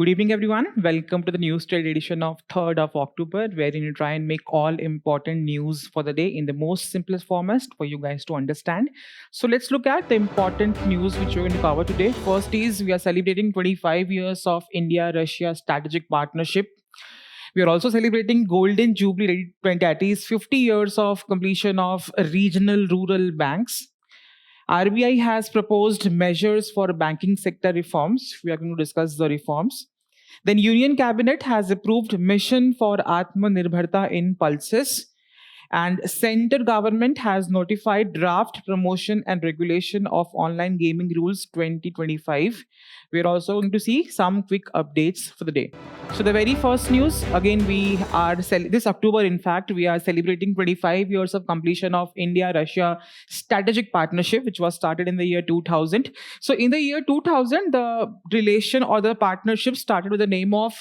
Good evening, everyone. Welcome to the News Trade edition of 3rd of October, wherein we try and make all important news for the day in the most simplest format for you guys to understand. So let's look at the important news which we're going to cover today. First is we are celebrating 25 years of India-Russia strategic partnership. We are also celebrating Golden Jubilee, that is 50 years of completion of regional rural banks. RBI has proposed measures for banking sector reforms. We are going to discuss the reforms. Then Union Cabinet has approved mission for Aatmanirbharta in pulses. And center government has notified draft promotion and regulation of online gaming rules 2025. We're also going to see some quick updates for the day. So the very first news, again, we are this October, in fact, we are celebrating 25 years of completion of India-Russia strategic partnership, which was started in the year 2000. So in the year 2000, the relation or the partnership started with the name of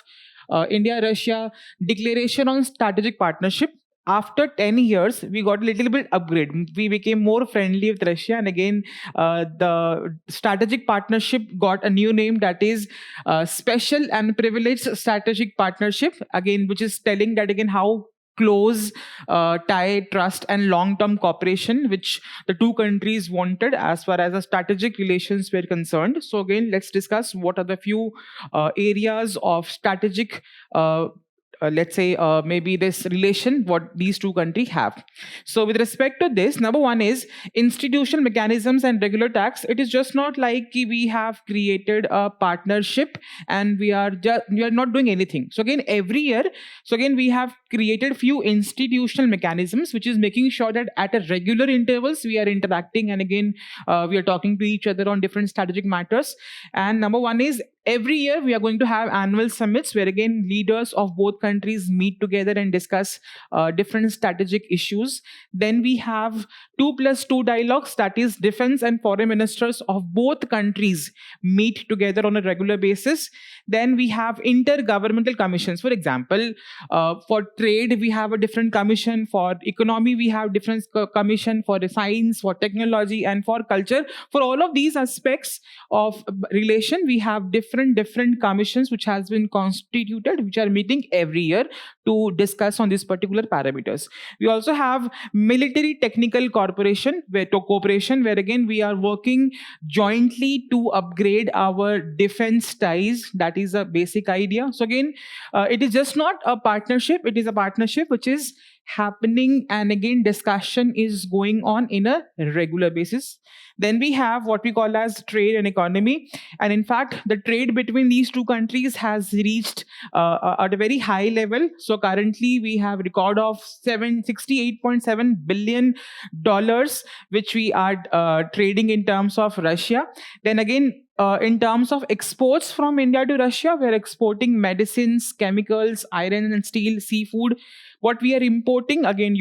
India-Russia Declaration on Strategic Partnership. After 10 years, we got a little bit upgrade. We became more friendly with Russia. And again, the strategic partnership got a new name, that is Special and Privileged Strategic Partnership, again, which is telling that again how close tie, trust and long-term cooperation which the two countries wanted as far as the strategic relations were concerned. So again, let's discuss what are the few areas of strategic let's say maybe this relation what these two countries have. So with respect to this, number one is institutional mechanisms and regular tax. It is just not like we have created a partnership and we are not doing anything. So again, every year, so again we have created few institutional mechanisms which is making sure that at a regular intervals we are interacting, and again we are talking to each other on different strategic matters. And number one is every year we are going to have annual summits where again leaders of both countries meet together and discuss different strategic issues. Then we have 2+2 dialogues, that is defense and foreign ministers of both countries meet together on a regular basis. Then we have intergovernmental commissions. For example, for trade we have a different commission, for economy we have different commission, for science, for technology and for culture. For all of these aspects of relation we have different commissions which has been constituted, which are meeting every year to discuss on these particular parameters. We also have military technical cooperation where again we are working jointly to upgrade our defense ties. That is a basic idea. So again, it is just not a partnership, it is a partnership which is happening, and again discussion is going on in a regular basis. Then we have what we call as trade and economy, and in fact the trade between these two countries has reached at a very high level. So currently we have record of $68.7 billion which we are trading in terms of Russia. Then again, in terms of exports from India to Russia, we are exporting medicines, chemicals, iron and steel, seafood. What we are importing, again,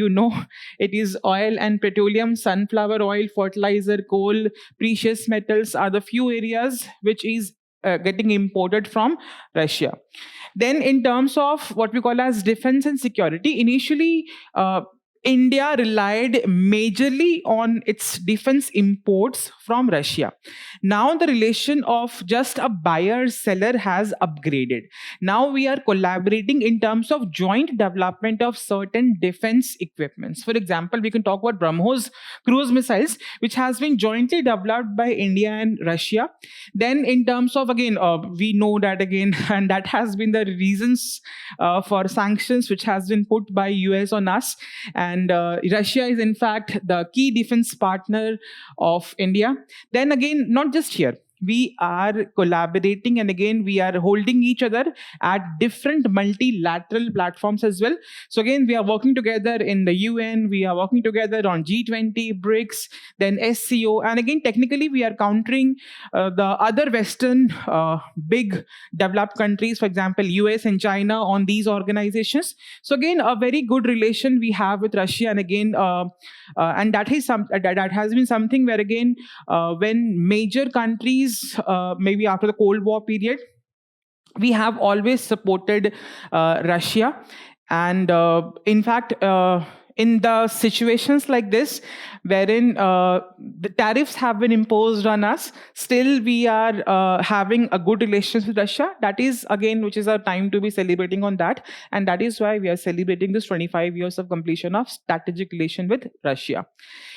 it is oil and petroleum, sunflower oil, fertilizer, coal, precious metals are the few areas which is getting imported from Russia. Then in terms of what we call as defense and security, initially India relied majorly on its defense imports from Russia. Now the relation of just a buyer-seller has upgraded. Now we are collaborating in terms of joint development of certain defense equipments. For example, we can talk about BrahMos cruise missiles, which has been jointly developed by India and Russia. Then in terms of, again, we know that again, and that has been the reasons for sanctions which has been put by US on us. And Russia is in fact the key defense partner of India. Then again, not just here, we are collaborating, and again we are holding each other at different multilateral platforms as well. So again, we are working together in the UN, we are working together on G20, BRICS, then SCO, and again technically we are countering the other Western big developed countries, for example US and China, on these organizations. So again, a very good relation we have with Russia, and again and that has been something where again when major countries maybe after the Cold War period, we have always supported Russia. And in fact, in the situations like this, wherein the tariffs have been imposed on us, still we are having a good relations with Russia. That is again, which is our time to be celebrating on that, and that is why we are celebrating this 25 years of completion of strategic relation with Russia.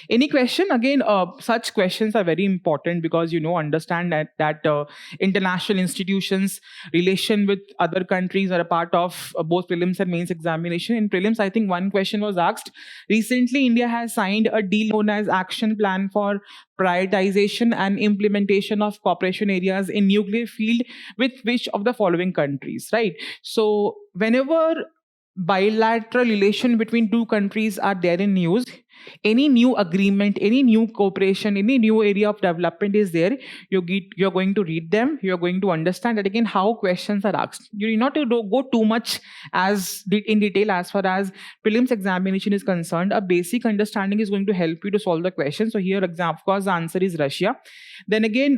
Any question? Again, such questions are very important because understand that international institutions relation with other countries are a part of both prelims and mains examination. In prelims, I think one question was asked recently: India has signed a deal known as Action Plan for Prioritization and Implementation of Cooperation Areas in Nuclear Field with which of the following countries, right? So whenever bilateral relation between two countries are there in news, any new agreement, any new cooperation, any new area of development is there, you're going to read them, you're going to understand that again how questions are asked. You need not to go too much in detail as far as prelims examination is concerned. A basic understanding is going to help you to solve the question. So here, of course, the answer is Russia. Then again,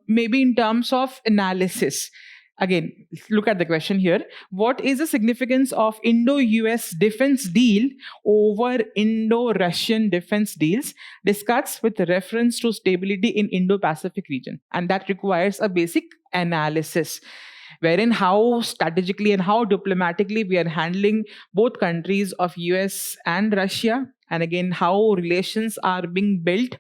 maybe in terms of analysis, again, look at the question here. What is the significance of Indo-US defense deal over Indo-Russian defense deals discussed with reference to stability in Indo-Pacific region? And that requires a basic analysis, wherein how strategically and how diplomatically we are handling both countries of US and Russia, and again how relations are being built,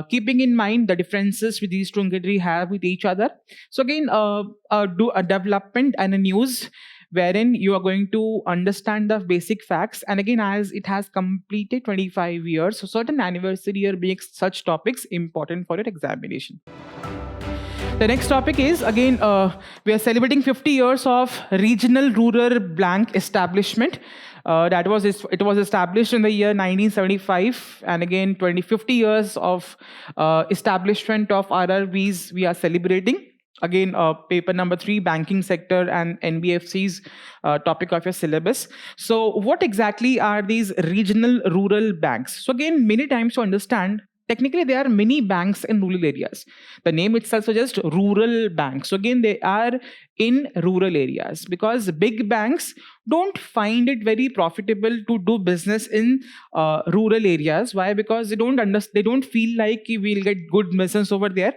keeping in mind the differences with these two countries have with each other. So again, do a development and a news wherein you are going to understand the basic facts. And again, as it has completed 25 years, so certain anniversary year makes such topics important for your examination. The next topic is again, we are celebrating 50 years of regional rural bank establishment. It was established in the year 1975, and again 50 years of establishment of RRBs we are celebrating. Again, paper number 3, banking sector and NBFCs, topic of your syllabus. So what exactly are these regional rural banks? So again, many times to understand, technically there are many banks in rural areas. The name itself suggests rural banks. So again, they are in rural areas because big banks don't find it very profitable to do business in rural areas. Why? Because they don't feel like we'll get good business over there.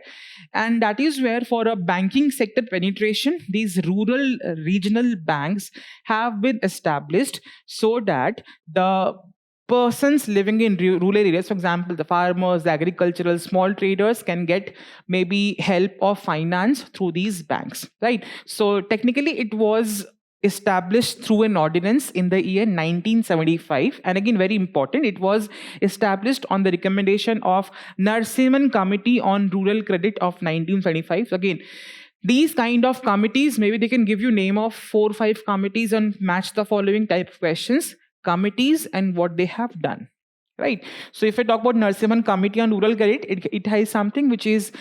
And that is where, for a banking sector penetration, these rural regional banks have been established so that the persons living in rural areas, for example, the farmers, the agricultural, small traders, can get maybe help or finance through these banks, right? So technically, it was established through an ordinance in the year 1975, and again, very important, it was established on the recommendation of Narsimhan Committee on Rural Credit of 1975. Again, these kind of committees, maybe they can give you name of 4 or 5 committees and match the following type of questions: committees and what they have done, right? So if I talk about Narsimhan Committee on Rural Credit, it has something which is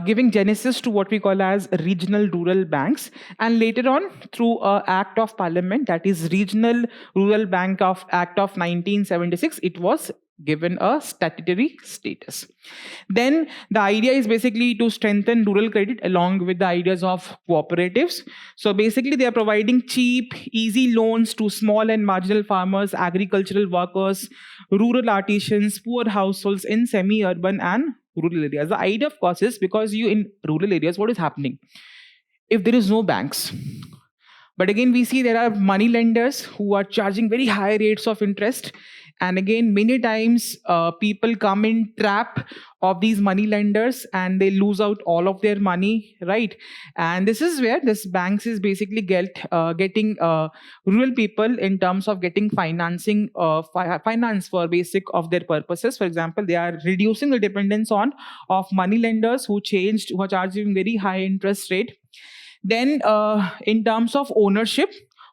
giving genesis to what we call as regional rural banks, and later on through a act of parliament, that is Regional Rural Bank of Act of 1976, it was given a statutory status. Then the idea is basically to strengthen rural credit along with the ideas of cooperatives. So basically, they are providing cheap, easy loans to small and marginal farmers, agricultural workers, rural artisans, poor households in semi-urban and rural areas. The idea, of course, is because you in rural areas, what is happening? If there is no banks, but again, we see there are money lenders who are charging very high rates of interest. And again, many times people come in trap of these money lenders and they lose out all of their money, right? And this is where this banks is basically getting rural people in terms of getting financing, finance for basic of their purposes. For example, they are reducing the dependence of money lenders who are charging very high interest rate. Then in terms of ownership,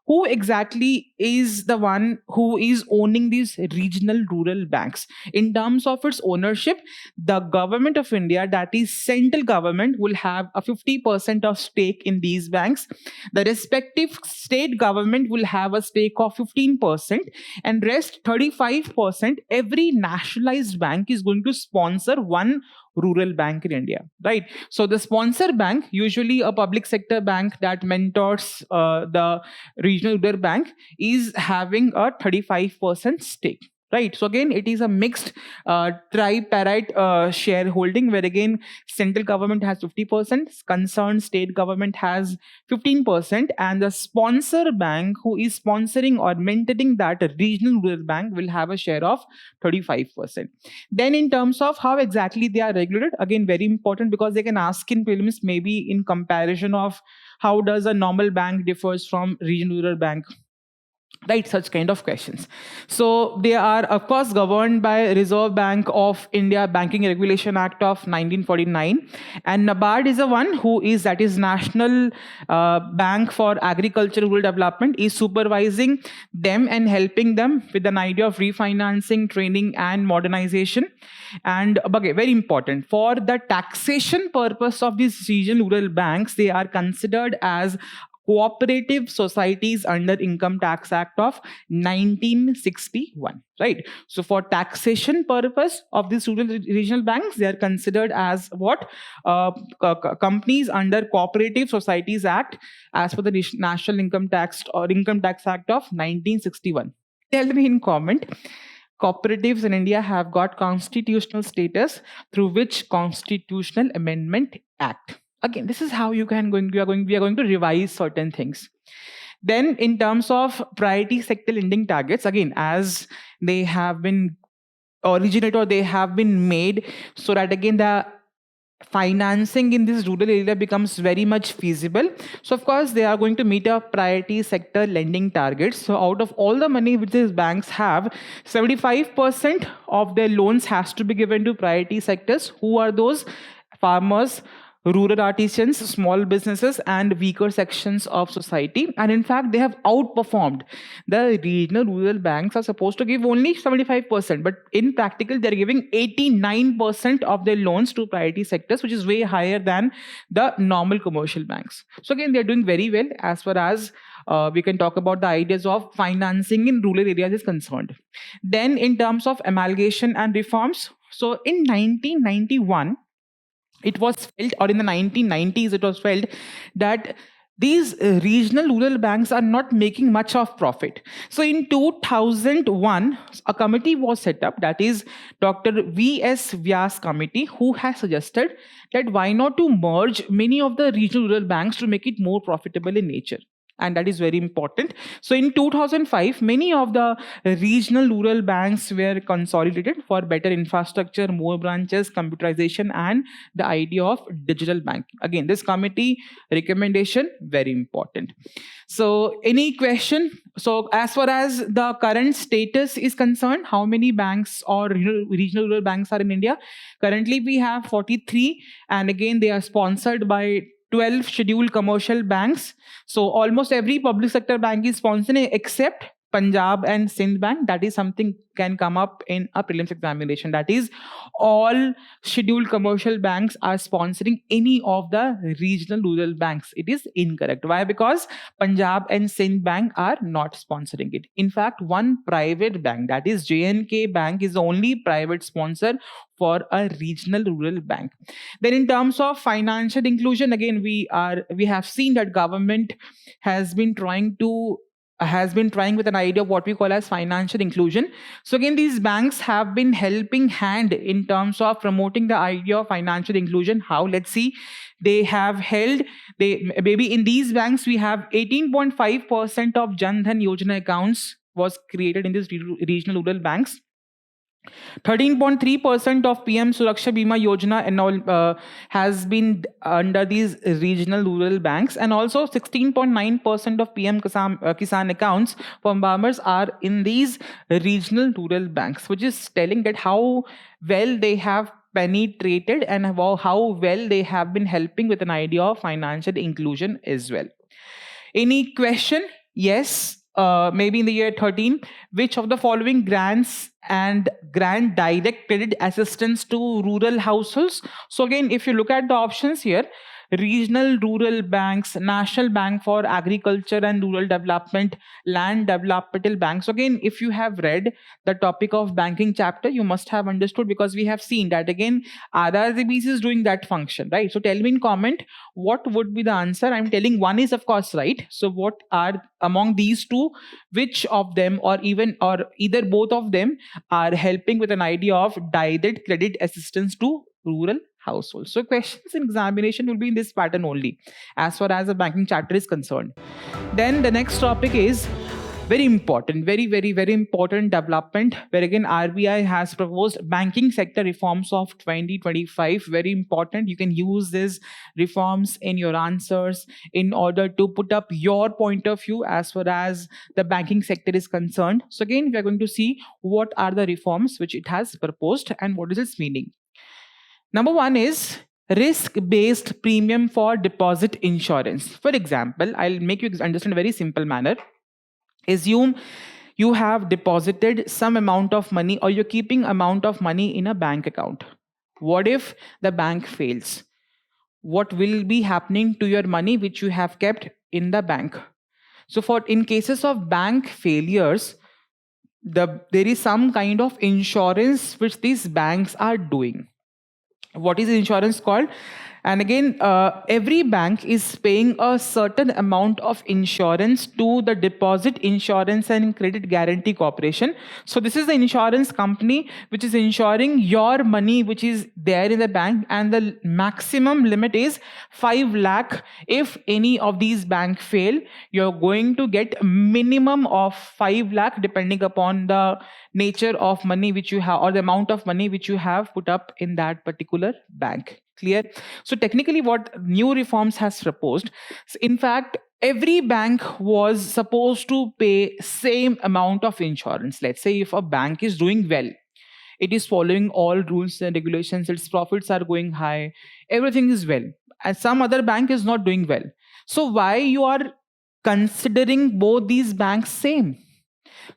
who exactly is the one who is owning these regional rural banks? In terms of its ownership, the government of India, that is central government, will have a 50% of stake in these banks. The respective state government will have a stake of 15%, and rest 35%, every nationalized bank is going to sponsor one rural bank in India, right? So the sponsor bank, usually a public sector bank that mentors the regional rural bank, is having a 35% stake, right? So again, it is a mixed tripartite shareholding, where again central government has 50%, concerned state government has 15%, and the sponsor bank who is sponsoring or mentoring that regional rural bank will have a share of 35%. Then in terms of how exactly they are regulated, again very important, because they can ask in prelims maybe in comparison of how does a normal bank differs from regional rural bank, right? Such kind of questions. So they are of course governed by Reserve Bank of India Banking Regulation Act of 1949, and NABARD is the one who is, that is National Bank for Agricultural Rural Development, is supervising them and helping them with an idea of refinancing, training and modernization. And okay, very important, for the taxation purpose of these regional rural banks, they are considered as cooperative societies under Income Tax Act of 1961, right? So for taxation purpose of these rural regional banks, they are considered as what? Companies under Cooperative Societies Act as per the National Income Tax or Income Tax Act of 1961. Tell me in comment, cooperatives in India have got constitutional status through which Constitutional Amendment Act. Again, this is how we are going to revise certain things. Then in terms of priority sector lending targets, again, as they have been originated or they have been made so that again the financing in this rural area becomes very much feasible. So of course they are going to meet a priority sector lending targets. So out of all the money which these banks have, 75% of their loans has to be given to priority sectors. Who are those? Farmers, rural artisans, small businesses, and weaker sections of society. And in fact, they have outperformed. The regional rural banks are supposed to give only 75%, but in practical, they're giving 89% of their loans to priority sectors, which is way higher than the normal commercial banks. So again, they're doing very well as far as we can talk about the ideas of financing in rural areas is concerned. Then in terms of amalgamation and reforms, so in 1991, it was felt, or in the 1990s, it was felt that these regional rural banks are not making much of profit. So in 2001, a committee was set up, that is Dr. V.S. Vyas committee, who has suggested that why not to merge many of the regional rural banks to make it more profitable in nature. And that is very important. So in 2005, many of the regional rural banks were consolidated for better infrastructure, more branches, computerization, and the idea of digital banking. Again, this committee recommendation, very important. So any question? So as far as the current status is concerned, how many banks or regional rural banks are in India? Currently, we have 43, and again, they are sponsored by 12 scheduled commercial banks. So almost every public sector bank is sponsoring except Punjab and Sindh Bank. That is something can come up in a prelims examination. That is, all scheduled commercial banks are sponsoring any of the regional rural banks. It is incorrect. Why? Because Punjab and Sindh Bank are not sponsoring it. In fact, one private bank, that is J&K Bank, is the only private sponsor for a regional rural bank. Then in terms of financial inclusion, again, we have seen that government has been trying with an idea of what we call as financial inclusion. So again, these banks have been helping hand in terms of promoting the idea of financial inclusion. How? Let's see. They have held, maybe in these banks, we have 18.5% of Jan Dhan Yojana accounts was created in these regional rural banks. 13.3% of PM Suraksha Bima Yojana and all has been under these regional rural banks, and also 16.9% of PM Kisan accounts for farmers are in these regional rural banks, which is telling that how well they have penetrated and how well they have been helping with an idea of financial inclusion as well. Any question? Yes. Maybe in the year 13, which of the following grants and grant direct credit assistance to rural households? So again, if you look at the options here, regional rural banks, National Bank for Agriculture and Rural Development, land developmental banks. Again, if you have read the topic of banking chapter, you must have understood, because we have seen that again RRBs is doing that function, right? So tell me in comment what would be the answer. I'm telling one is of course right. So what are among these two, which of them, or either both of them, are helping with an idea of direct credit assistance to rural households? So questions in examination will be in this pattern only as far as the banking chapter is concerned. Then the next topic is very important, very important development, where again RBI has proposed banking sector reforms of 2025. Very important. You can use these reforms in your answers in order to put up your point of view as far as the banking sector is concerned. So again, we are going to see what are the reforms which it has proposed and what is its meaning. Number one is risk-based premium for deposit insurance. For example, I'll make you understand a very simple manner. Assume you have deposited some amount of money, or you're keeping amount of money in a bank account. What if the bank fails? What will be happening to your money which you have kept in the bank? So in cases of bank failures, there is some kind of insurance which these banks are doing. What is the insurance called? And again, every bank is paying a certain amount of insurance to the Deposit Insurance and Credit Guarantee Corporation. So this is the insurance company which is insuring your money which is there in the bank, and the maximum limit is 5 lakh. If any of these banks fail, you're going to get minimum of 5 lakh depending upon the nature of money which you have, or the amount of money which you have put up in that particular bank. Clear? So technically what new reforms has proposed, in fact every bank was supposed to pay same amount of insurance. Let's say if a bank is doing well, it is following all rules and regulations, its profits are going high, everything is well, and some other bank is not doing well, so why you are considering both these banks same?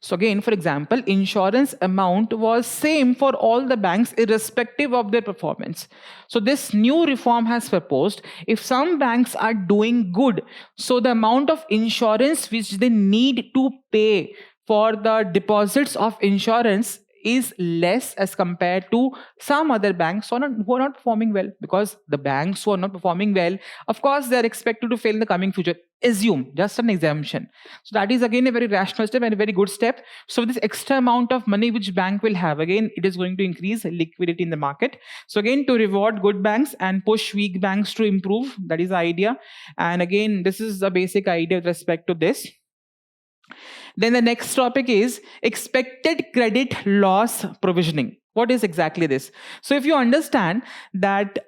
So again, for example, insurance amount was same for all the banks irrespective of their performance. So this new reform has proposed, if some banks are doing good, so the amount of insurance which they need to pay for the deposits of insurance is less as compared to some other banks who are not performing well. Because the banks who are not performing well, of course they are expected to fail in the coming future. Assume, just an exemption. So that is again a very rational step and a very good step. So this extra amount of money which bank will have, again it is going to increase liquidity in the market. So again, to reward good banks and push weak banks to improve, that is the idea. And again, this is the basic idea with respect to this. Then the next topic is expected credit loss provisioning. What is exactly this? So if you understand that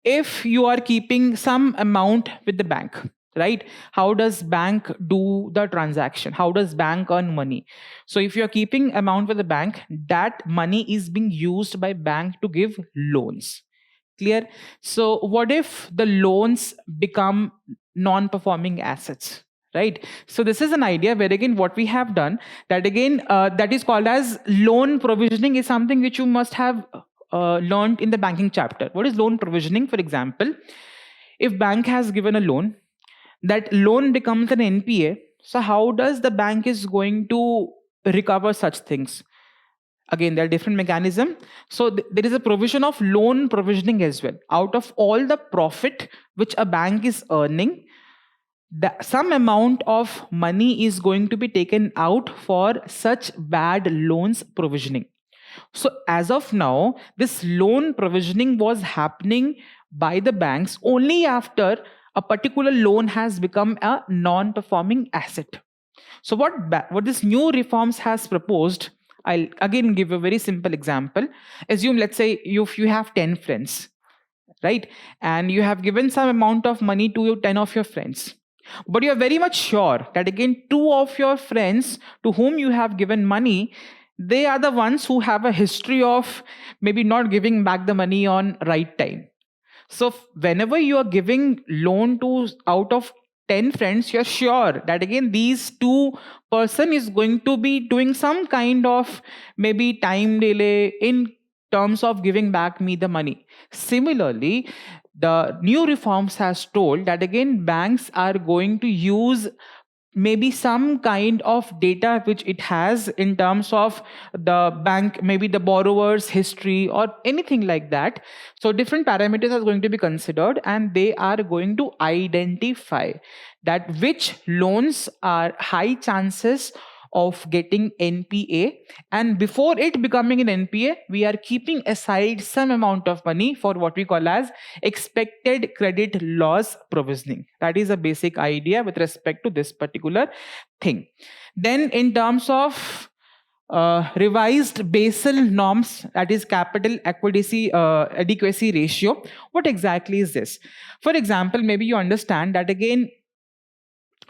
if you are keeping some amount with the bank, right? How does bank do the transaction? How does bank earn money? So if you're keeping amount with the bank, that money is being used by bank to give loans. Clear? So what if the loans become non-performing assets? Right? So this is an idea where again what we have done, that again that is called as loan provisioning, is something which you must have learned in the banking chapter. What is loan provisioning? For example, if bank has given a loan, that loan becomes an NPA. So how does the bank is going to recover such things? Again, there are different mechanisms. So there is a provision of loan provisioning as well. Out of all the profit which a bank is earning, some amount of money is going to be taken out for such bad loans provisioning. So as of now, this loan provisioning was happening by the banks only after a particular loan has become a non-performing asset. So what this new reforms has proposed, I'll again give a very simple example. Assume, let's say you have 10 friends, right? And you have given some amount of money to 10 of your friends. But you are very much sure that again 2 of your friends to whom you have given money, they are the ones who have a history of maybe not giving back the money on right time. So whenever you are giving loan to out of 10 friends, you're sure that again these 2 person is going to be doing some kind of maybe time delay in terms of giving back me the money. Similarly, the new reforms has told that again banks are going to use maybe some kind of data which it has in terms of the bank, maybe the borrower's history or anything like that. So different parameters are going to be considered, and they are going to identify that which loans are high chances of getting NPA, and before it becoming an NPA, we are keeping aside some amount of money for what we call as expected credit loss provisioning. That is a basic idea with respect to this particular thing. Then in terms of revised Basel norms, that is capital adequacy ratio, what exactly is this? For example, maybe you understand that again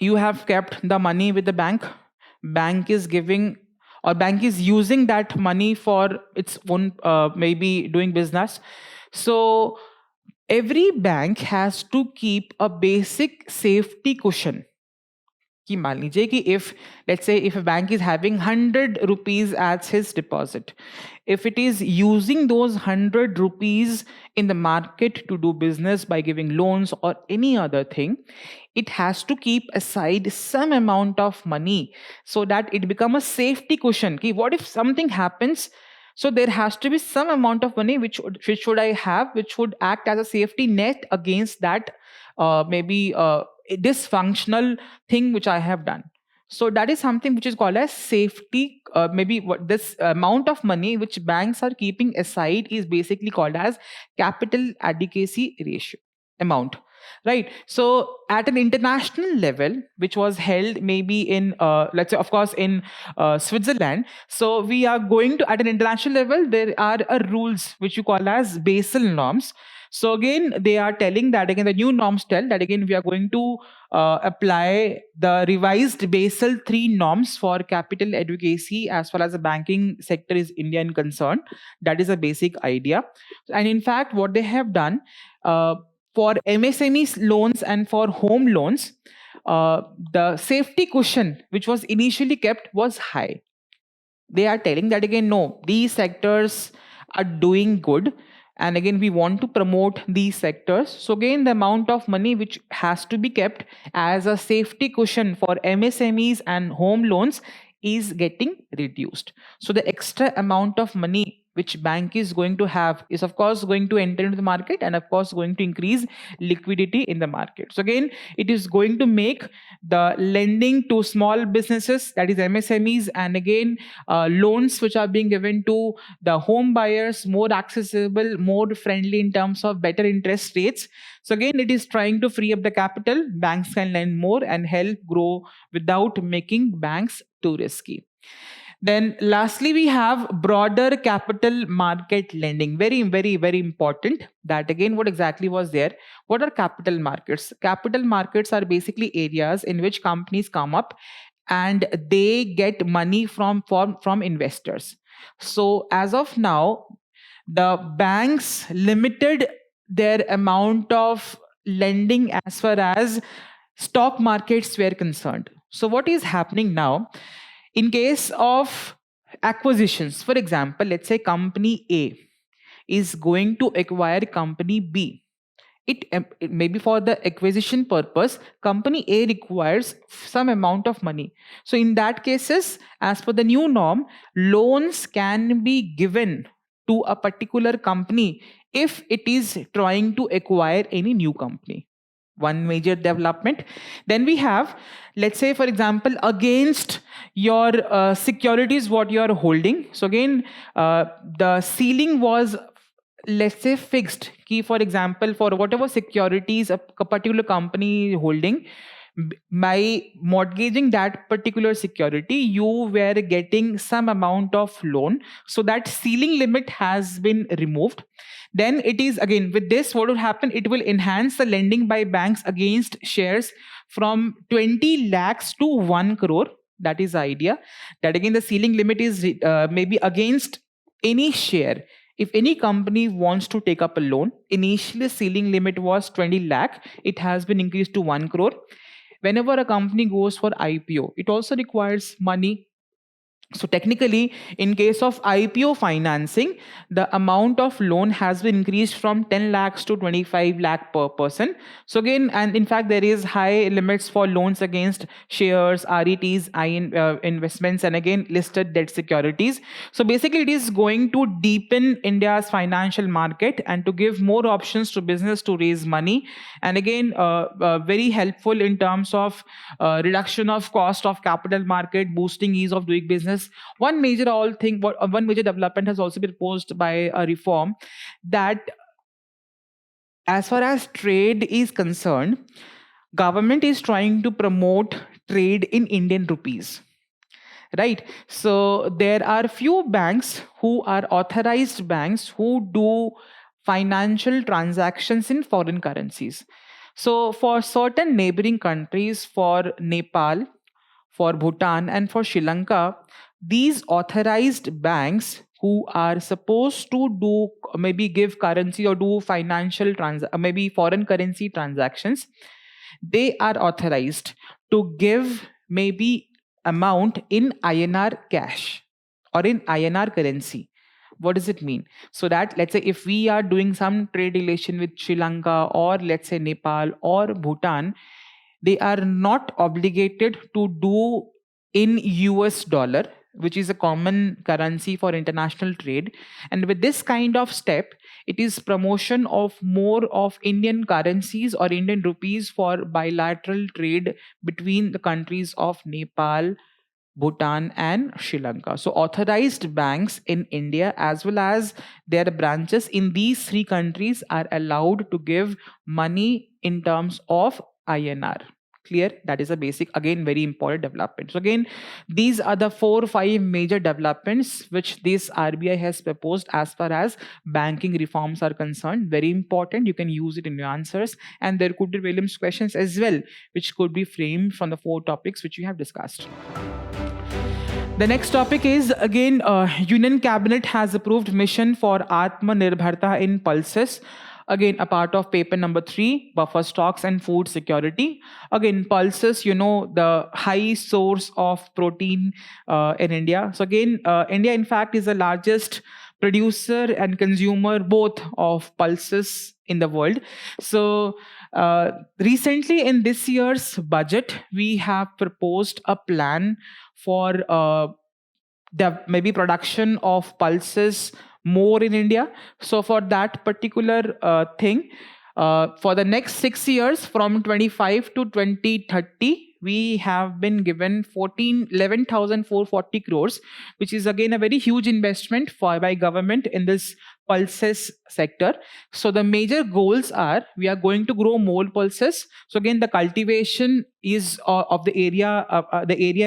you have kept the money with the bank is giving, or bank is using that money for its own maybe doing business. So every bank has to keep a basic safety cushion. कि मान लीजिए कि if let's say if a bank is having 100 rupees as his deposit, if it is using those 100 rupees in the market to do business by giving loans or any other thing, it has to keep aside some amount of money so that it become a safety cushion. Ki what if something happens? So there has to be some amount of money which should I have, which would act as a safety net against that maybe dysfunctional thing which I have done. So that is something which is called as safety. Maybe what this amount of money which banks are keeping aside is basically called as capital adequacy ratio amount. Right. So at an international level, which was held maybe in, let's say, of course, in Switzerland. So we are going to, at an international level, there are rules which you call as Basel norms. So again, they are telling that again, the new norms tell that again, we are going to apply the revised Basel III norms for capital adequacy as far as the banking sector is Indian concerned. That is a basic idea. And in fact, what they have done, for MSME loans and for home loans, the safety cushion which was initially kept was high. They are telling that again, no, these sectors are doing good. And again, we want to promote these sectors. So again, the amount of money which has to be kept as a safety cushion for MSMEs and home loans is getting reduced. So the extra amount of money which bank is going to have is of course going to enter into the market and of course going to increase liquidity in the market. So again, it is going to make the lending to small businesses, that is MSMEs, and again loans which are being given to the home buyers more accessible, more friendly in terms of better interest rates. So again, it is trying to free up the capital. Banks can lend more and help grow without making banks too risky. Then lastly, we have broader capital market lending. Very, very, very important. That again, what exactly was there? What are capital markets? Capital markets are basically areas in which companies come up and they get money from investors. So as of now, the banks limited their amount of lending as far as stock markets were concerned. So what is happening now? In case of acquisitions, for example, let's say company A is going to acquire company B. It may be for the acquisition purpose, company A requires some amount of money. So in that cases, as per the new norm, loans can be given to a particular company if it is trying to acquire any new company. One major development. Then we have, let's say, for example, against your securities, what you are holding. So again, the ceiling was, let's say, fixed. Key, for example, for whatever securities a particular company holding, by mortgaging that particular security, you were getting some amount of loan. So that ceiling limit has been removed. Then it is again with this, what will happen? It will enhance the lending by banks against shares from 20 lakhs to 1 crore. That is the idea. That again, the ceiling limit is maybe against any share. If any company wants to take up a loan, initially ceiling limit was 20 lakh. It has been increased to 1 crore. Whenever a company goes for IPO, it also requires money. So technically, in case of IPO financing, the amount of loan has been increased from 10 lakhs to 25 lakh per person. So again, and in fact, there is high limits for loans against shares, RETs, investments, and again, listed debt securities. So basically, it is going to deepen India's financial market and to give more options to business to raise money. And again, very helpful in terms of reduction of cost of capital market, boosting ease of doing business. One major development has also been proposed by a reform that, as far as trade is concerned, government is trying to promote trade in Indian rupees. Right. So there are few banks who are authorized banks who do financial transactions in foreign currencies. So for certain neighboring countries, for Nepal, for Bhutan, and for Sri Lanka, these authorized banks who are supposed to do maybe give currency or do maybe foreign currency transactions, they are authorized to give maybe amount in INR cash or in INR currency. What does it mean? So that, let's say, if we are doing some trade relation with Sri Lanka or let's say Nepal or Bhutan, they are not obligated to do in US dollar, which is a common currency for international trade. And with this kind of step, it is promotion of more of Indian currencies or Indian rupees for bilateral trade between the countries of Nepal, Bhutan, and Sri Lanka. So authorized banks in India as well as their branches in these three countries are allowed to give money in terms of INR. Clear? That is a basic, again, very important development. So again, these are the 4 or 5 major developments which this RBI has proposed as far as banking reforms are concerned. Very important. You can use it in your answers, and there could be Prelims questions as well, which could be framed from the 4 topics which we have discussed. The next topic is again, Union Cabinet has approved mission for Aatmanirbharta in pulses. Again, a part of paper number 3, buffer stocks and food security. Again, pulses, the high source of protein in India. So again, India, in fact, is the largest producer and consumer both of pulses in the world. So recently in this year's budget, we have proposed a plan for maybe production of pulses more in India. So for that particular thing, for the next 6 years, from 25 to 2030, we have been given 11,440 crores, which is again a very huge investment by government in this pulses sector. So the major goals are, we are going to grow more pulses. So again, the cultivation is of the area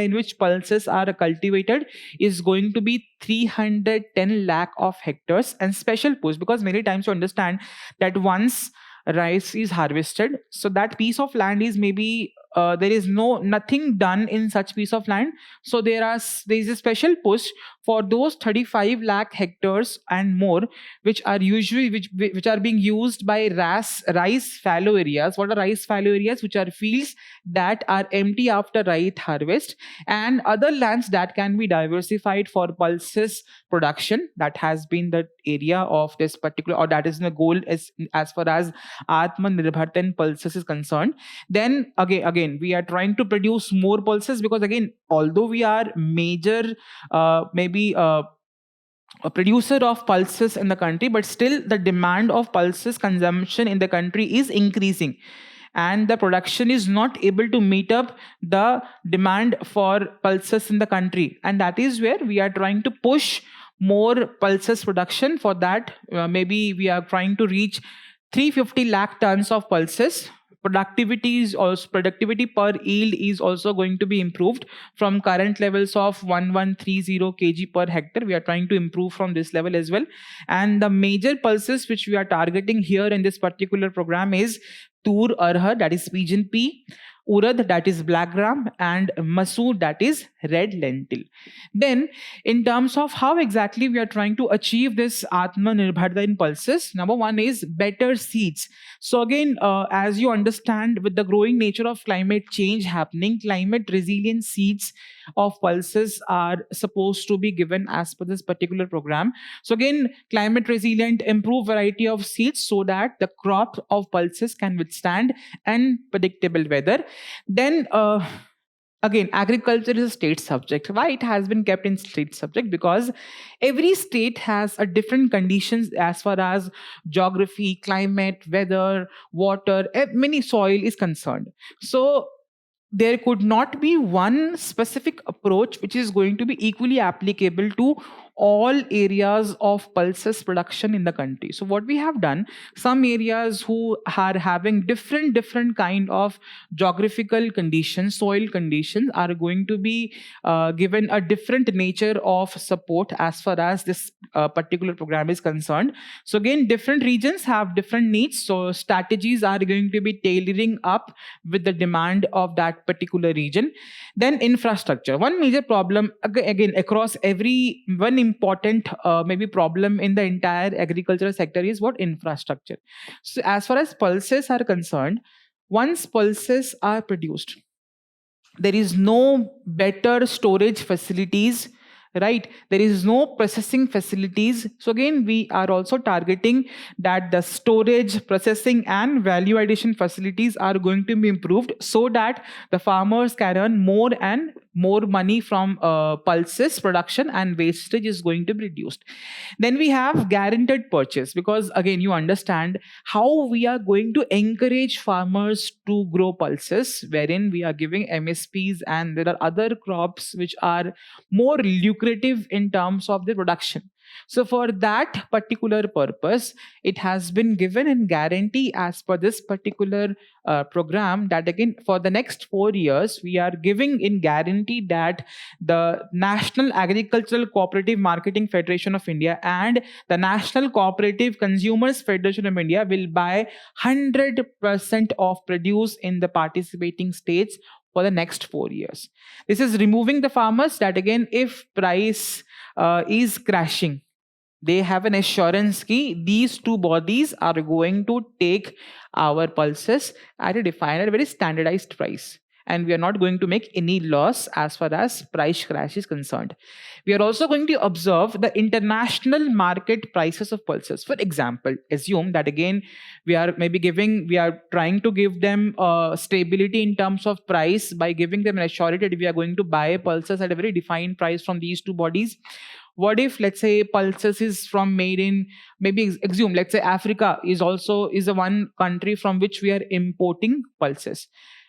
in which pulses are cultivated is going to be 310 lakh of hectares, and special push, because many times you understand that once rice is harvested, so that piece of land is maybe there is nothing done in such piece of land. So there is a special push for those 35 lakh hectares and more, which are being used by rice fallow areas. What are rice fallow areas? Which are fields that are empty after rice harvest, and other lands that can be diversified for pulses production. That has been the area of this particular, or that is the goal as far as Aatmanirbharta and pulses is concerned. Then again, we are trying to produce more pulses, because again, although we are major a producer of pulses in the country, but still the demand of pulses consumption in the country is increasing, and the production is not able to meet up the demand for pulses in the country. And that is where we are trying to push more pulses production. For that, maybe we are trying to reach 350 lakh tons of pulses. Productivity per yield is also going to be improved from current levels of 1130 kg per hectare. We are trying to improve from this level as well. And the major pulses which we are targeting here in this particular program is Tur Arhar, that is pigeon pea, urad, that is black gram, and masoor, that is red lentil. Then, in terms of how exactly we are trying to achieve this Aatmanirbharta in pulses, number one is better seeds. So again, as you understand, with the growing nature of climate change happening, climate resilient seeds of pulses are supposed to be given as per this particular program. So again, climate resilient, improved variety of seeds so that the crop of pulses can withstand unpredictable weather. Then again, agriculture is a state subject. Why it has been kept in state subject? Because every state has a different conditions as far as geography, climate, weather, water, many soil is concerned. So there could not be one specific approach which is going to be equally applicable to all areas of pulses production in the country. So what we have done, some areas who are having different kind of geographical conditions, soil conditions, are going to be given a different nature of support as far as this particular program is concerned. So again, different regions have different needs, so strategies are going to be tailoring up with the demand of that particular region. Then infrastructure, one major problem again across every one important maybe problem in the entire agricultural sector is what? Infrastructure. So as far as pulses are concerned, once pulses are produced, there is no better storage facilities, right? There is no processing facilities. So again, we are also targeting that the storage, processing and value addition facilities are going to be improved so that the farmers can earn more and more money from pulses production, and wastage is going to be reduced. Then we have guaranteed purchase, because again, you understand how we are going to encourage farmers to grow pulses, wherein we are giving MSPs, and there are other crops which are more lucrative in terms of the production. So for that particular purpose, it has been given in guarantee as per this particular program, that again for the next 4 years we are giving in guarantee that the National Agricultural Cooperative Marketing Federation of India and the National Cooperative Consumers Federation of India will buy 100% of produce in the participating states for the next 4 years. This is removing the farmers that again, if price is crashing, they have an assurance key. These two bodies are going to take our pulses at a defined, very standardized price, and we are not going to make any loss as far as price crash is concerned. We are also going to observe the international market prices of pulses. For example, assume that again we are trying to give them stability in terms of price by giving them an assurance that we are going to buy pulses at a very defined price from these two bodies. What if, let's say, pulses is from made in, maybe assume, let's say Africa is the one country from which we are importing pulses.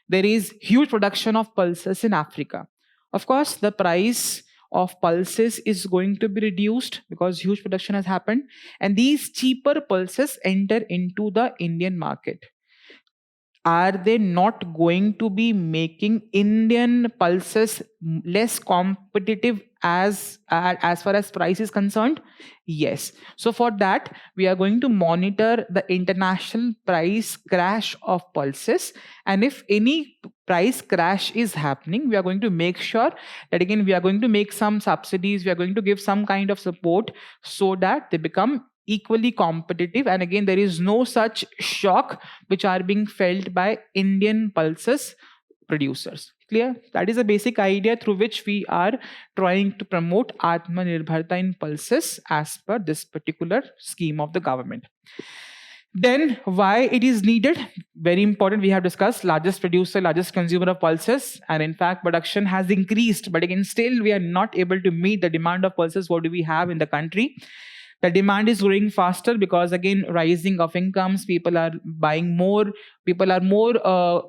There is huge production of pulses in Africa. Of course, the price of pulses is going to be reduced because huge production has happened, and these cheaper pulses enter into the Indian market. Are they not going to be making Indian pulses less competitive as far as price is concerned? Yes. So for that, we are going to monitor the international price crash of pulses, and if any price crash is happening, we are going to make sure that again we are going to make some subsidies, we are going to give some kind of support so that they become equally competitive, and again there is no such shock which are being felt by Indian pulses producers. Clear? That is a basic idea through which we are trying to promote Aatmanirbharta in pulses as per this particular scheme of the government. Then why it is needed? Very important. We have discussed largest producer, largest consumer of pulses, and in fact production has increased, but again still we are not able to meet the demand of pulses. What do we have in the country? The demand is growing faster because again rising of incomes, people are buying more, people are more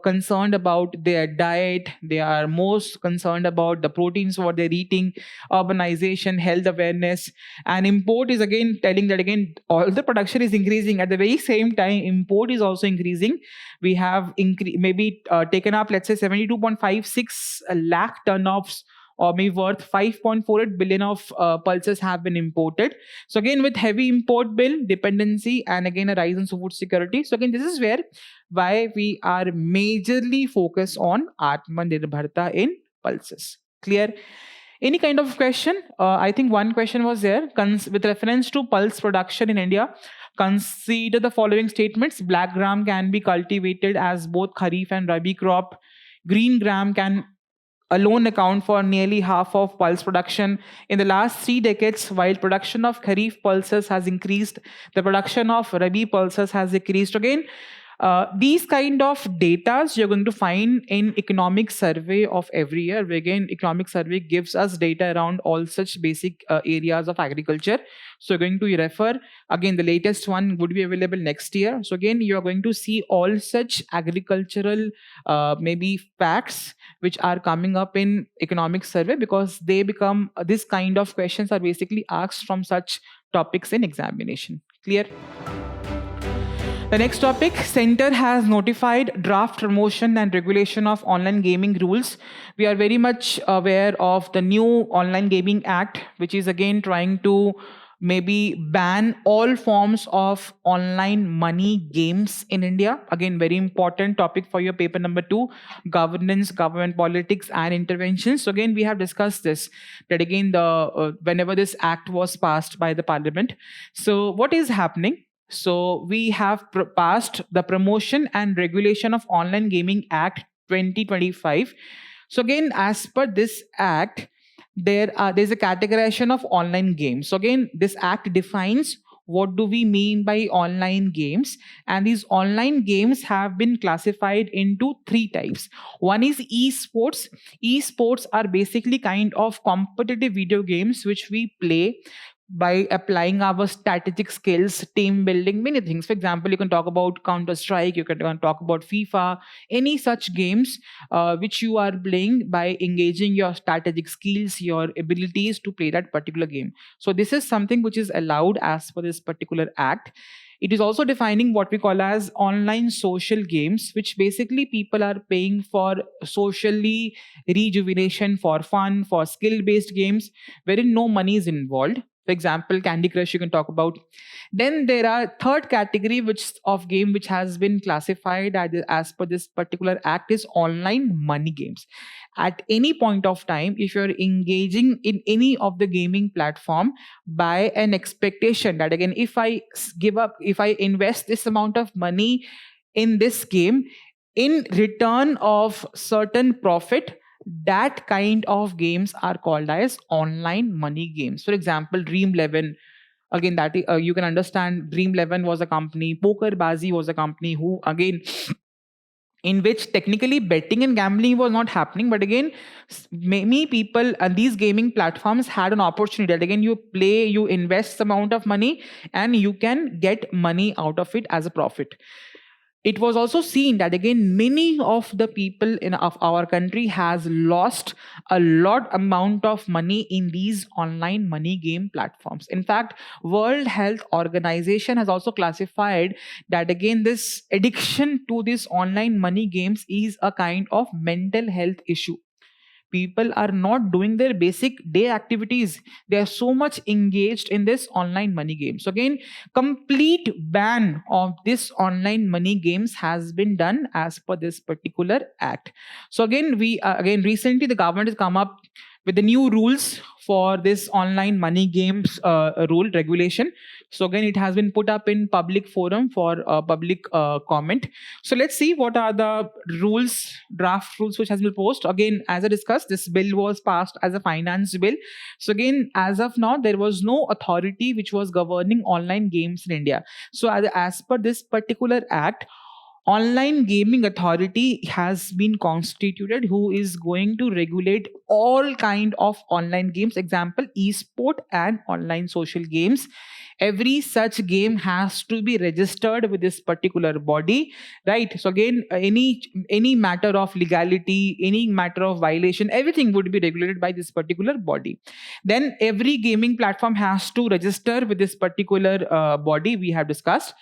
concerned about their diet, they are most concerned about the proteins what they're eating, urbanization, health awareness, and import is again telling that again all the production is increasing, at the very same time import is also increasing. We have taken up, let's say, 72.56 lakh ton of, or maybe worth 5.48 billion of pulses have been imported. So again, with heavy import bill dependency and again a rise in food security. So again, this is where why we are majorly focused on Aatmanirbharta in pulses. Clear? Any kind of question? I think one question was there. With reference to pulse production in India, consider the following statements. Black gram can be cultivated as both Kharif and Rabi crop. Green gram can alone account for nearly half of pulse production. In the last 3 decades, while production of Kharif pulses has increased, the production of Rabi pulses has decreased. Again, these kind of data you're going to find in economic survey of every year. Again, economic survey gives us data around all such basic areas of agriculture. So you're going to refer, again, the latest one would be available next year. So again, you're going to see all such agricultural maybe facts which are coming up in economic survey, because they become this kind of questions are basically asked from such topics in examination. Clear? The next topic, Center has notified draft promotion and regulation of online gaming rules. We are very much aware of the new Online Gaming Act, which is again trying to maybe ban all forms of online money games in India. Again, very important topic for your paper number 2, governance, government politics and interventions. So again, we have discussed this, that again, whenever this act was passed by the parliament. So what is happening? So we have passed the Promotion and Regulation of Online Gaming Act 2025. So again, as per this act, there's a categorization of online games. So again, this act defines what do we mean by online games, and these online games have been classified into 3 types. One is esports. Esports are basically kind of competitive video games which we play by applying our strategic skills, team building, many things. For example, you can talk about Counter-Strike, you can talk about FIFA, any such games which you are playing by engaging your strategic skills, your abilities to play that particular game. So this is something which is allowed as per this particular act. It is also defining what we call as online social games, which basically people are paying for socially rejuvenation, for fun, for skill-based games, wherein no money is involved. For example, Candy Crush you can talk about. Then there are third category of game which has been classified as per this particular act is online money games. At any point of time, if you're engaging in any of the gaming platform by an expectation that again, if I invest this amount of money in this game, in return of certain profit, that kind of games are called as online money games. For example, Dream 11. Again, that you can understand Dream 11 was a company, Pokerbazi was a company who again, in which technically betting and gambling was not happening, but again, many people and these gaming platforms had an opportunity that again, you play, you invest amount of money and you can get money out of it as a profit. It was also seen that again, many of the people of our country has lost a lot amount of money in these online money game platforms. In fact, World Health Organization has also classified that again, this addiction to these online money games is a kind of mental health issue. People are not doing their basic day activities. They are so much engaged in this online money game. So again, complete ban of this online money games has been done as per this particular act. So again, recently the government has come up with the new rules for this online money games rule regulation. So again, it has been put up in public forum for public comment. So let's see what are the rules, draft rules which has been posted. Again, as I discussed, this bill was passed as a finance bill. So again, as of now, there was no authority which was governing online games in India. So as per this particular act, Online Gaming Authority has been constituted, who is going to regulate all kind of online games. Example, esport and online social games. Every such game has to be registered with this particular body, right? So again, any matter of legality, any matter of violation, everything would be regulated by this particular body. Then every gaming platform has to register with this particular body we have discussed.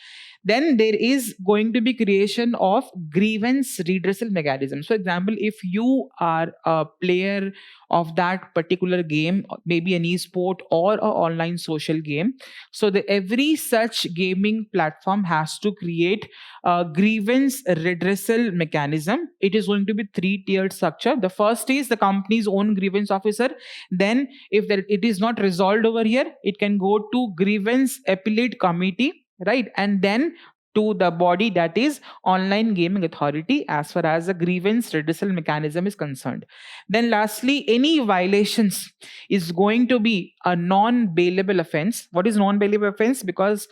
then there is going to be creation of grievance redressal mechanisms. For example, if you are a player of that particular game, maybe an e-sport or a online social game, so every such gaming platform has to create a grievance redressal mechanism. It is going to be three-tiered structure. The first is the company's own grievance officer. Then if it is not resolved over here, it can go to grievance appellate committee, right? And then to the body, that is online gaming authority, as far as the grievance redressal mechanism is concerned. Then lastly, any violations is going to be a non-bailable offense. What is non-bailable offense? Because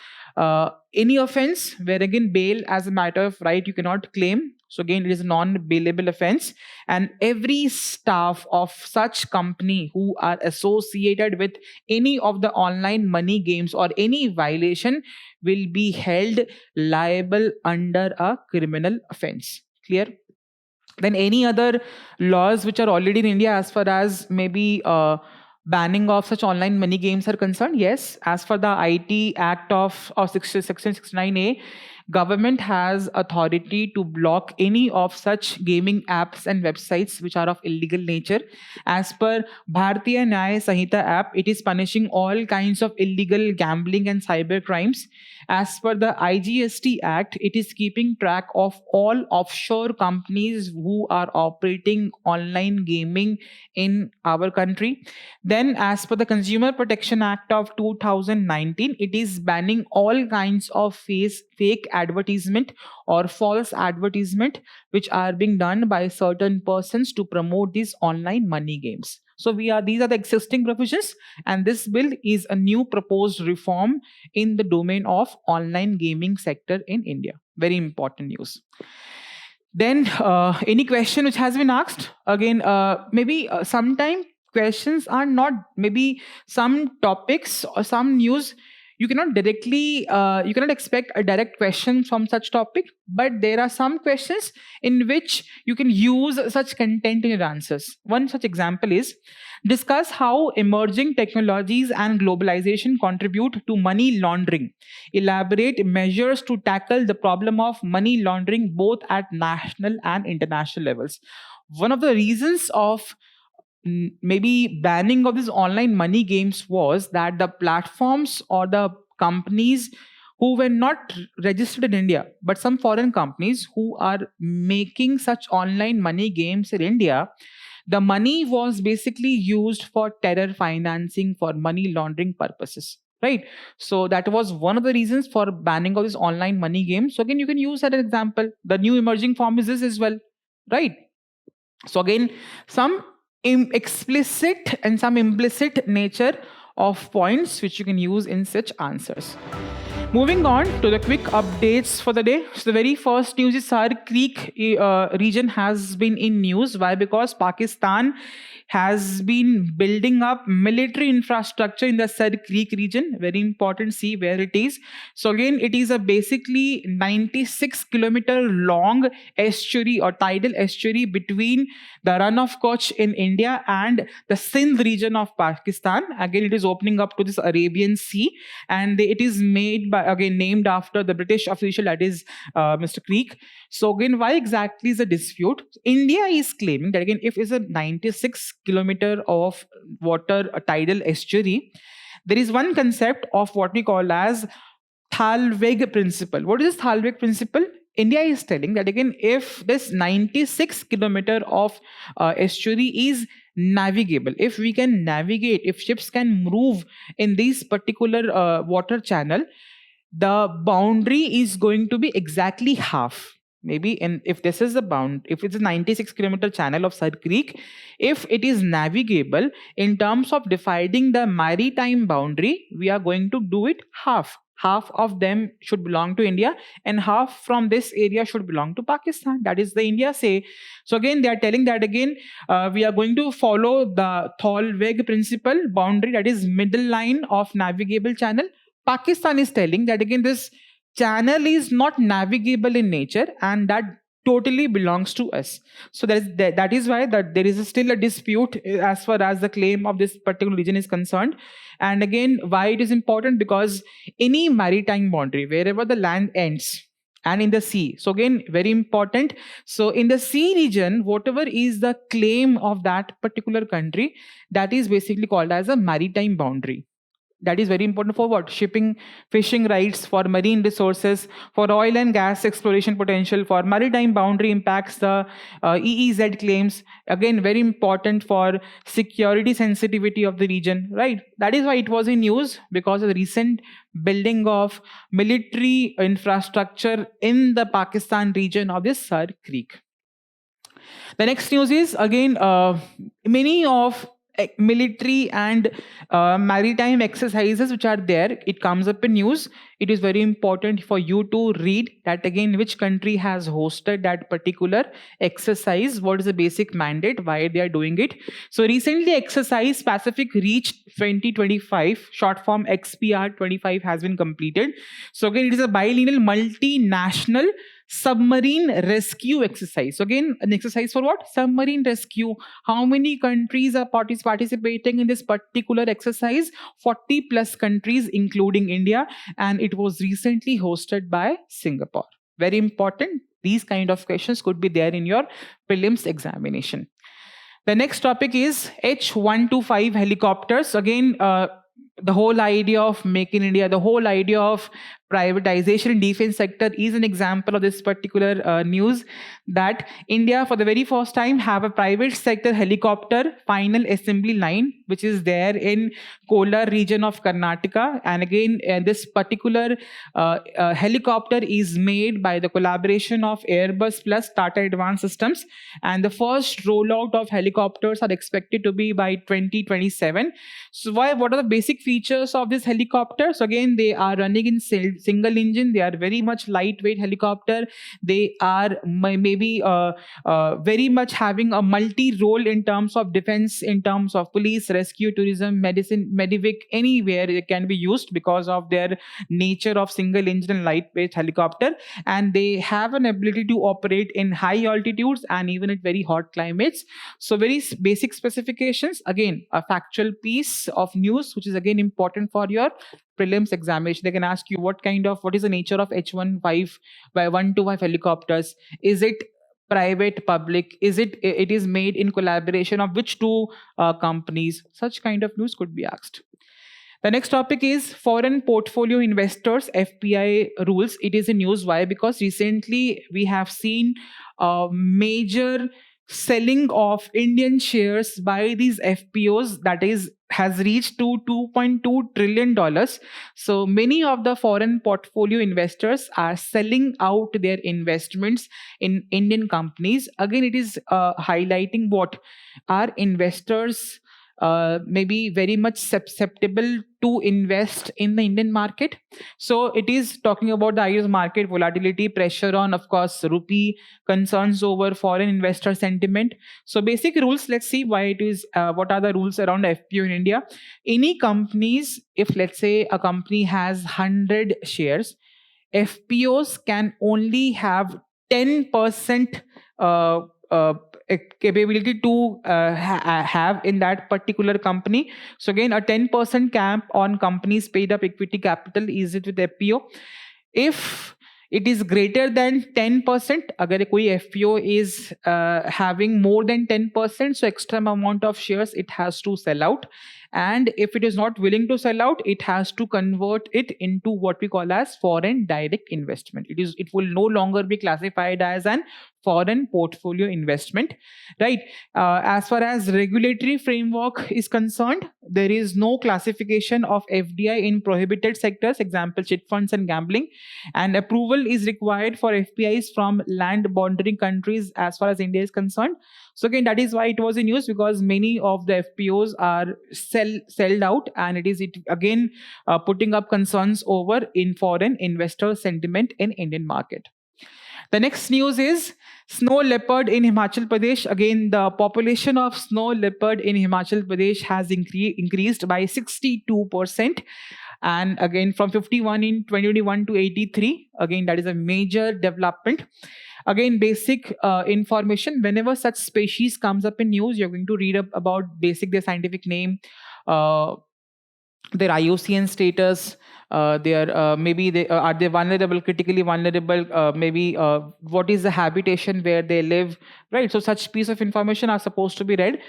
any offense where again bail as a matter of right you cannot claim, so again it is a non-bailable offense, and every staff of such company who are associated with any of the online money games or any violation will be held liable under a criminal offense. Clear? Then any other laws which are already in India as far as maybe banning of such online money games are concerned? Yes, as for the IT Act of Section 69A, government has authority to block any of such gaming apps and websites which are of illegal nature. As per Bharatiya Nyaya Sanhita app, it is punishing all kinds of illegal gambling and cyber crimes. As per the IGST Act, it is keeping track of all offshore companies who are operating online gaming in our country. Then, as per the Consumer Protection Act of 2019, it is banning all kinds of fake advertisement or false advertisement which are being done by certain persons to promote these online money games. So these are the existing provisions, and this bill is a new proposed reform in the domain of online gaming sector in India. Very important news. Then any question which has been asked? Again, maybe sometime questions are not, maybe some topics or some news you cannot directly you cannot expect a direct question from such topic, but there are some questions in which you can use such content in your answers. One such example is, discuss how emerging technologies and globalization contribute to money laundering. Elaborate measures to tackle the problem of money laundering both at national and international levels. One of the reasons of maybe banning of these online money games was that the platforms or the companies who were not registered in India, but some foreign companies who are making such online money games in India, the money was basically used for terror financing, for money laundering purposes, right? So that was one of the reasons for banning of this online money games. So again, you can use that as an example. The new emerging form is this as well, right? So again, some explicit and some implicit nature of points which you can use in such answers. Moving on to the quick updates for the day. So the very first news is Sar Creek region has been in news. Why? Because Pakistan has been building up military infrastructure in the Sar Creek region. Very important, see where it is. So again, it is a basically 96-kilometer long estuary or tidal estuary between the Run of Kutch in India and the Sindh region of Pakistan. Again, it is opening up to this Arabian Sea, and it is made by, again, named after the British official, that is Mr. Creek. So again, why exactly is the dispute? India is claiming that again, if it's a 96-kilometer of water, a tidal estuary, there is one concept of what we call as Thalweg principle. What is this Thalweg principle? India is telling that again, if this 96-kilometer of estuary is navigable, if we can navigate, if ships can move in this particular water channel, the boundary is going to be exactly half. Maybe, and if this is the bound, if it's a 96-kilometer channel of Sar Creek, if it is navigable, in terms of dividing the maritime boundary, we are going to do it half. Half of them should belong to India, and half from this area should belong to Pakistan. That is the India say. So again, they are telling that again, we are going to follow the Thalweg principle boundary, that is middle line of navigable channel. Pakistan is telling that again, this channel is not navigable in nature, and that totally belongs to us. So that is why that there is still a dispute as far as the claim of this particular region is concerned. And again, why it is important? Because any maritime boundary, wherever the land ends and in the sea, so again, very important. So in the sea region, whatever is the claim of that particular country, that is basically called as a maritime boundary. That is very important for what? Shipping, fishing rights, for marine resources, for oil and gas exploration potential, for maritime boundary impacts, the EEZ claims. Again, very important for security sensitivity of the region, right? That is why it was in news, because of the recent building of military infrastructure in the Pakistan region of this Sar Creek. The next news is again many of military and maritime exercises which are there. It comes up in news. It is very important for you to read that again which country has hosted that particular exercise, what is the basic mandate, why they are doing it. So recently Exercise Pacific Reach 2025, short form XPR 25, has been completed. So again, it is a bilateral multinational submarine rescue exercise. So again, an exercise for what? Submarine rescue. How many countries are participating in this particular exercise? 40 plus countries, including India, and it was recently hosted by Singapore. Very important. These kind of questions could be there in your prelims examination. The next topic is H125 helicopters. Again, the whole idea of Make in India, the whole idea of privatization in defense sector is an example of this particular news, that India for the very first time have a private sector helicopter final assembly line which is there in Kolar region of Karnataka. And again, this particular helicopter is made by the collaboration of Airbus plus Tata Advanced Systems, and the first rollout of helicopters are expected to be by 2027. So what are the basic features of this helicopter? So again, they are running in single engine. They are very much lightweight helicopter. They are maybe very much having a multi-role in terms of defense, in terms of police, rescue, tourism, medicine, medivic, anywhere it can be used because of their nature of single engine and lightweight helicopter. And they have an ability to operate in high altitudes and even at very hot climates. So very basic specifications. Again, a factual piece of news which is again important for your prelims examination. They can ask you what is the nature of H15 by 125 helicopters. Is it private, public? Is it is made in collaboration of which two companies? Such kind of news could be asked. The next topic is foreign portfolio investors FPI rules. It is in news. Why? Because recently we have seen major selling of Indian shares by these FPOs, that is has reached to $2.2 trillion. So many of the foreign portfolio investors are selling out their investments in Indian companies. Again, it is highlighting what are investors maybe very much susceptible to invest in the Indian market. So it is talking about the IS market volatility, pressure on, of course, rupee, concerns over foreign investor sentiment. So basic rules, let's see why it is, what are the rules around FPO in India. Any companies, if let's say a company has 100 shares, FPOs can only have 10% capability to have in that particular company. So again, a 10% cap on companies paid up equity capital is it with FPO. If it is greater than 10%, अगर कोई FPO is having more than 10%, so extra amount of shares it has to sell out. And if it is not willing to sell out, it has to convert it into what we call as foreign direct investment. It will no longer be classified as an foreign portfolio investment, right? As far as regulatory framework is concerned, there is no classification of FDI in prohibited sectors, example chit funds and gambling, and approval is required for FPIs from land bordering countries as far as India is concerned. So again, that is why it was in news, because many of the FPOs are sold out, and it again putting up concerns over in foreign investor sentiment in Indian market. The next news is snow leopard in Himachal Pradesh. Again, the population of snow leopard in Himachal Pradesh has increased by 62%. And again, from 51 in 2021 to 83. Again, that is a major development. Again, basic information. Whenever such species comes up in news, you're going to read up about their scientific name, uh, their IUCN status, their maybe they are they vulnerable, critically vulnerable, maybe what is the habitation where they live, right? So such piece of information are supposed to be read.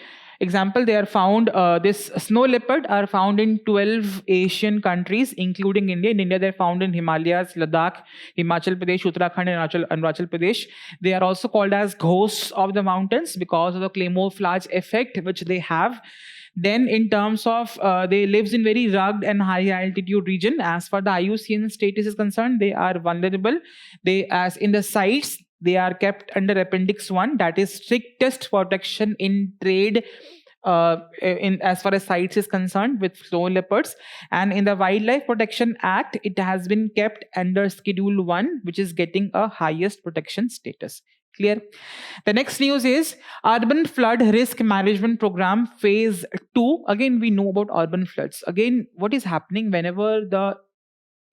Example, they are found, this snow leopard are found in 12 Asian countries, including India. In India, they're found in Himalayas, Ladakh, Himachal Pradesh, Uttarakhand, and Arunachal Pradesh. They are also called as ghosts of the mountains because of the camouflage effect which they have. Then, in terms of they lives in very rugged and high altitude region. As far the IUCN status is concerned, they are vulnerable. They, as in the sites, they are kept under Appendix 1, that is strictest protection in trade in as far as sites is concerned with snow leopards. And in the Wildlife Protection Act, it has been kept under Schedule 1, which is getting a highest protection status. Clear? The next news is Urban Flood Risk Management Program Phase 2. Again, we know about urban floods. Again, what is happening whenever the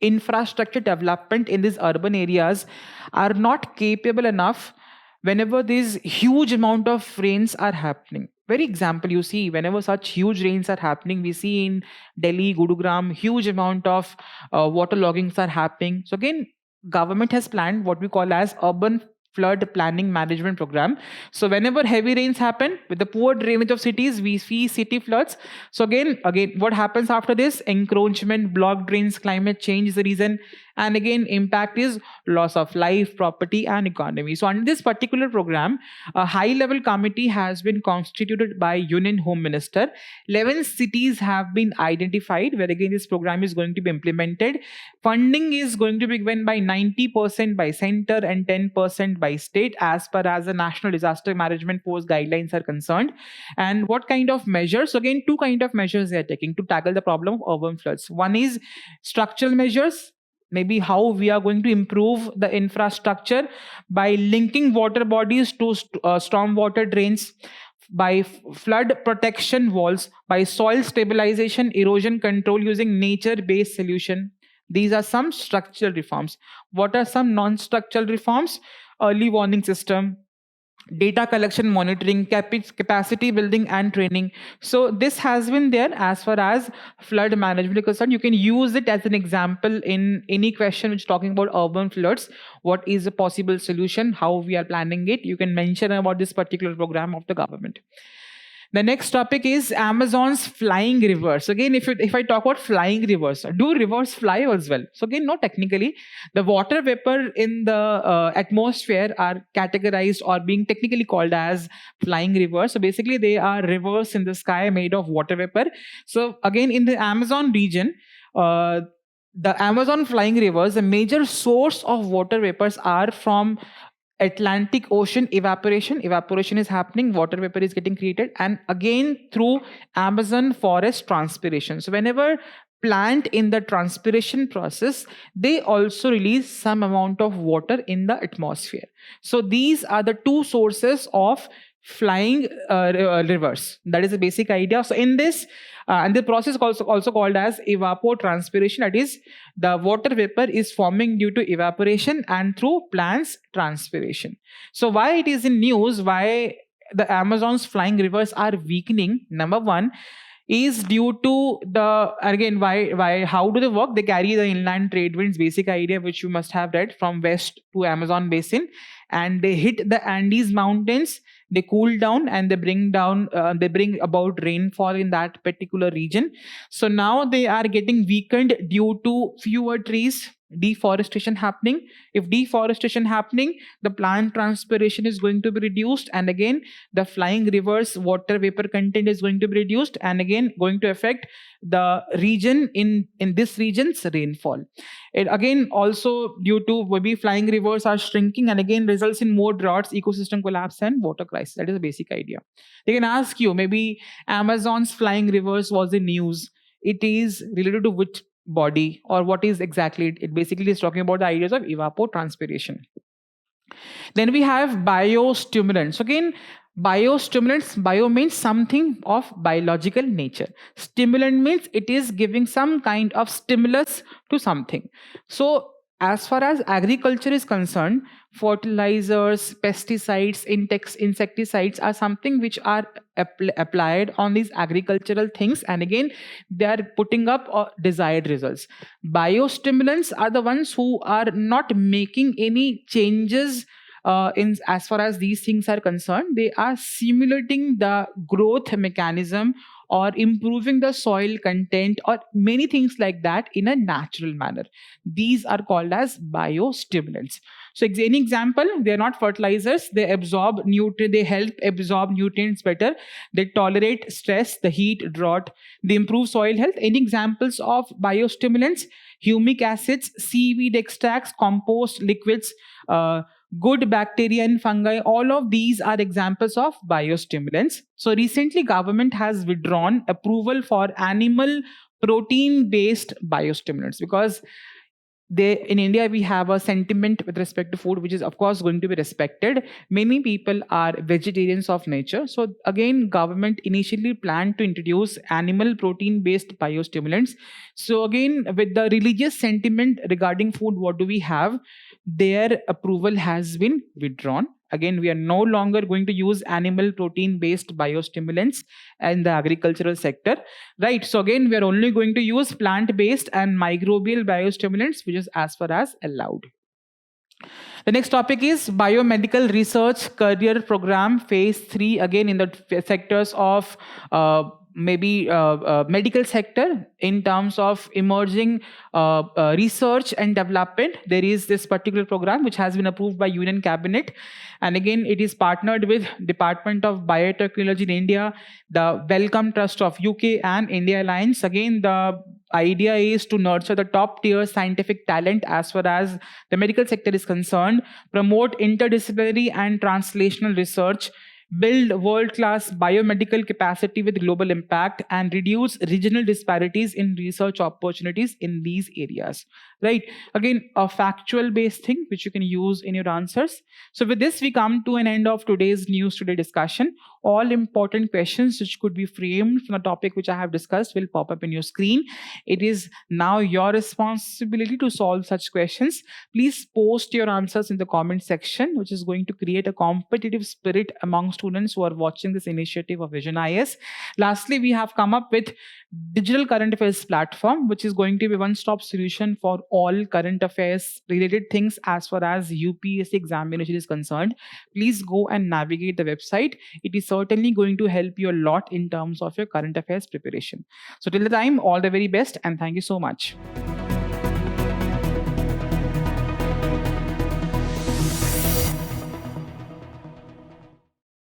infrastructure development in these urban areas are not capable enough, whenever these huge amount of rains are happening. Very example, you see, whenever such huge rains are happening, we see in Delhi, Gurugram, huge amount of water loggings are happening. So again, government has planned what we call as urban flood planning management program. So whenever heavy rains happen with the poor drainage of cities, we see city floods. So again, what happens after this? Encroachment, blocked drains, climate change is the reason. And again, impact is loss of life, property, and economy. So under this particular program, a high-level committee has been constituted by Union Home Minister. 11 cities have been identified where again this program is going to be implemented. Funding is going to be given by 90% by center and 10% by state as per as the National Disaster Management Force guidelines are concerned. And what kind of measures? So again, two kind of measures they are taking to tackle the problem of urban floods. One is structural measures, maybe how we are going to improve the infrastructure by linking water bodies to storm water drains, by flood protection walls, by soil stabilization, erosion control using nature-based solution. These are some structural reforms. What are some non-structural reforms? Early warning system, data collection, monitoring, capacity building, and training. So this has been there as far as flood management is concerned. You can use it as an example in any question which is talking about urban floods. What is a possible solution? How we are planning it? You can mention about this particular program of the government. The next topic is Amazon's flying rivers. Again, if I talk about flying rivers, do rivers fly as well? So again, no, technically, the water vapor in the atmosphere are categorized or being technically called as flying rivers. So basically, they are rivers in the sky made of water vapor. So again, in the Amazon region, the Amazon flying rivers, the major source of water vapors are from Atlantic Ocean evaporation. Evaporation is happening, water vapor is getting created, and again through Amazon forest transpiration. So whenever plant in the transpiration process, they also release some amount of water in the atmosphere. So these are the two sources of flying rivers. That is the basic idea. So in this, and the process also called as evapotranspiration, that is the water vapor is forming due to evaporation and through plants transpiration. So why it is in news, why the Amazon's flying rivers are weakening? Number one is due to the, again, why how do they work? They carry the inland trade winds, basic idea which you must have read, from west to Amazon basin, and they hit the Andes mountains, they cool down, and they bring about rainfall in that particular region. So now they are getting weakened due to fewer trees, deforestation happening. If deforestation happening, the plant transpiration is going to be reduced, and again the flying rivers water vapor content is going to be reduced, and again going to affect the region in this region's rainfall. It again also due to maybe flying rivers are shrinking, and again results in more droughts, ecosystem collapse, and water crisis. That is the basic idea. They can ask you, maybe Amazon's flying rivers was in news, it is related to which body, or what is exactly it basically is talking about the ideas of evapotranspiration. Then we have biostimulants. Again, biostimulants, bio means something of biological nature, stimulant means it is giving some kind of stimulus to something. So as far as agriculture is concerned, fertilizers, pesticides, insecticides are something which are applied on these agricultural things, and again they are putting up desired results. Biostimulants are the ones who are not making any changes in as far as these things are concerned. They are simulating the growth mechanism or improving the soil content or many things like that in a natural manner. These are called as biostimulants. So any example, they are not fertilizers. They absorb nutrient. They help absorb nutrients better. They tolerate stress, the heat, drought. They improve soil health. Any examples of biostimulants? Humic acids, seaweed extracts, compost liquids, good bacteria and fungi. All of these are examples of biostimulants. So recently government has withdrawn approval for animal protein based biostimulants, because in India we have a sentiment with respect to food which is of course going to be respected. Many people are vegetarians of nature, so again government initially planned to introduce animal protein based biostimulants. So again, with the religious sentiment regarding food, what do we have? Their approval has been withdrawn. Again, we are no longer going to use animal protein based biostimulants in the agricultural sector, right? So again, we are only going to use plant based and microbial biostimulants, which is as far as allowed. The next topic is biomedical research career program phase 3, again in the sectors of medical sector. In terms of emerging research and development, there is this particular program which has been approved by Union Cabinet, and again it is partnered with Department of Biotechnology in India, the Wellcome Trust of UK and India Alliance. Again, the idea is to nurture the top tier scientific talent as far as the medical sector is concerned, promote interdisciplinary and translational research, build world-class biomedical capacity with global impact, and reduce regional disparities in research opportunities in these areas. Right? Again, a factual-based thing which you can use in your answers. So with this, we come to an end of today's News Today discussion. All important questions which could be framed from the topic which I have discussed will pop up in your screen. It is now your responsibility to solve such questions. Please post your answers in the comment section, which is going to create a competitive spirit among students who are watching this initiative of Vision IS. Lastly, we have come up with digital current affairs platform, which is going to be a one-stop solution for all current affairs related things as far as UPSC examination is concerned. Please go and navigate the website. It is certainly going to help you a lot in terms of your current affairs preparation. So till the time, all the very best and thank you so much.